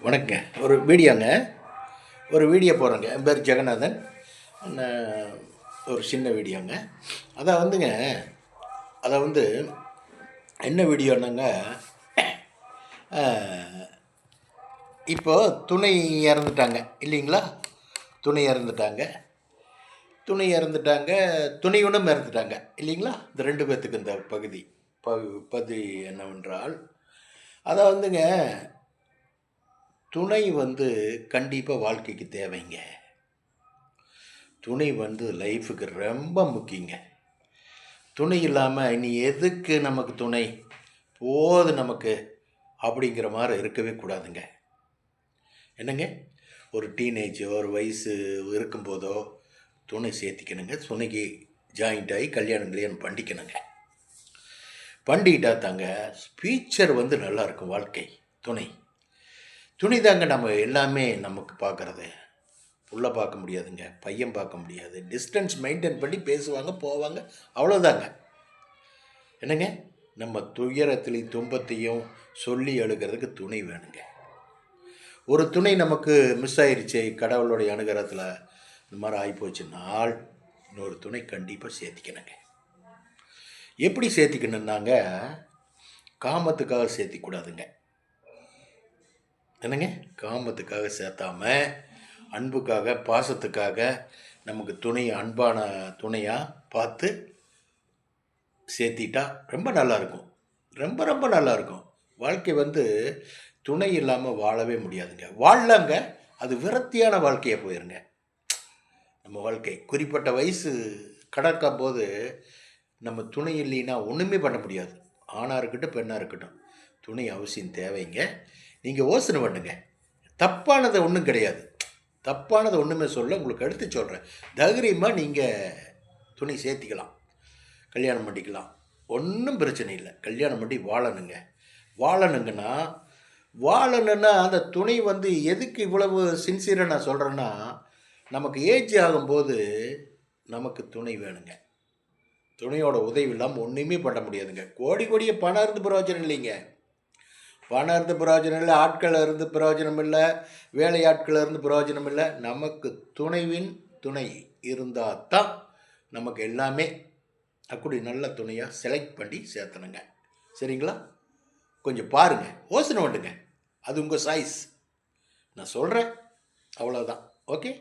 வணக்கங்க. ஒரு வீடியோ போடுறேங்க. என் பேர் ஜெகநாதன். நான் ஒரு சின்ன வீடியோங்க. அதான் வந்துங்க, அதை வந்து என்ன வீடியோன்னாங்க, இப்போ துணை இறந்துட்டாங்க இல்லைங்களா? துணை இறந்துட்டாங்க, துணையுடன் இறந்துட்டாங்க இல்லைங்களா? இந்த 2 பேர்த்துக்கு இந்த பகுதி என்னவென்றால், அதை வந்துங்க, துணை கண்டிப்பாக வாழ்க்கைக்கு தேவைங்க. துணை லைஃபுக்கு ரொம்ப முக்கியங்க. துணை இல்லாமல் இனி எதுக்கு நமக்கு துணை போது நமக்கு அப்படிங்கிற மாதிரி இருக்கவே கூடாதுங்க. என்னங்க, ஒரு ஒரு வயசு இருக்கும்போதோ துணை சேர்த்திக்கணுங்க. துணைக்கு ஜாயிண்ட் ஆகி கல்யாணம் பண்ணிக்கணுங்க. பண்ணிக்கிட்டா தாங்க ஃபியூச்சர் நல்லாயிருக்கும். வாழ்க்கை துணை தாங்க நம்ம எல்லாமே நமக்கு பார்க்குறது. புள்ள பார்க்க முடியாதுங்க, பையன் பார்க்க முடியாது. டிஸ்டன்ஸ் மெயின்டைன் பண்ணி பேசுவாங்க, போவாங்க, அவ்வளோதாங்க. என்னங்க, நம்ம துயரத்திலையும் துன்பத்தையும் சொல்லி எழுகிறதுக்கு துணை வேணுங்க. ஒரு துணை நமக்கு மிஸ் ஆயிடுச்சு, கடவுளுடைய அனுகிரகத்தில் இந்த மாதிரி ஆகிப்போச்சுன்னால் இன்னொரு துணை கண்டிப்பாக சேர்த்திக்கணுங்க. எப்படி சேர்த்திக்கணுன்னாங்க, காமத்துக்காக சேர்த்திக்கூடாதுங்க. என்னங்க, காமத்துக்காக சேர்த்தாம அன்புக்காக, பாசத்துக்காக, நமக்கு அன்பான துணையாக பார்த்து சேர்த்திட்டா ரொம்ப நல்லாயிருக்கும். ரொம்ப ரொம்ப நல்லாயிருக்கும். வாழ்க்கை துணை இல்லாமல் வாழவே முடியாதுங்க. வாழலாங்க, அது விரக்தியான வாழ்க்கையாக போயிருங்க. நம்ம வாழ்க்கை குறிப்பிட்ட வயசு கடக்கும் போது நம்ம துணை இல்லைன்னா ஒன்றுமே பண்ண முடியாது. ஆணாக இருக்கட்டும், பெண்ணாக இருக்கட்டும், துணை அவசியம் தேவைங்க. நீங்கள் யோசனை பண்ணுங்க. தப்பானது ஒன்றும் கிடையாது. தப்பானது ஒன்றுமே சொல்ல, உங்களுக்கு எடுத்து சொல்கிறேன். தைரியமாக நீங்கள் துணை சேர்த்திக்கலாம், கல்யாணம் பண்ணிக்கலாம், ஒன்றும் பிரச்சனை இல்லை. கல்யாணம் பண்ணி வாழணுங்கன்னா அந்த துணை எதுக்கு இவ்வளவு சின்சியராக நான் சொல்கிறேன்னா, நமக்கு ஏஜ் ஆகும்போது நமக்கு துணை வேணுங்க. துணையோட உதவி இல்லாமல் ஒன்றுமே பண்ண முடியாதுங்க. கோடியே பணம் இருந்து பிரயோஜனம் இல்லைங்க. பணம் இருந்து பிரயோஜனம் இல்லை, ஆட்கள் இருந்து பிரயோஜனம் இல்லை, வேலையாட்கள் இருந்து பிரயோஜனம் இல்லை. நமக்கு துணை இருந்தால் தான் நமக்கு எல்லாமே. அப்படி நல்ல துணையாக செலக்ட் பண்ணி சேர்த்தணுங்க. சரிங்களா? கொஞ்சம் பாருங்கள், யோசனை பண்ணுங்க. அது உங்கள் சாய்ஸ். நான் சொல்கிறேன், அவ்வளோதான். ஓகே.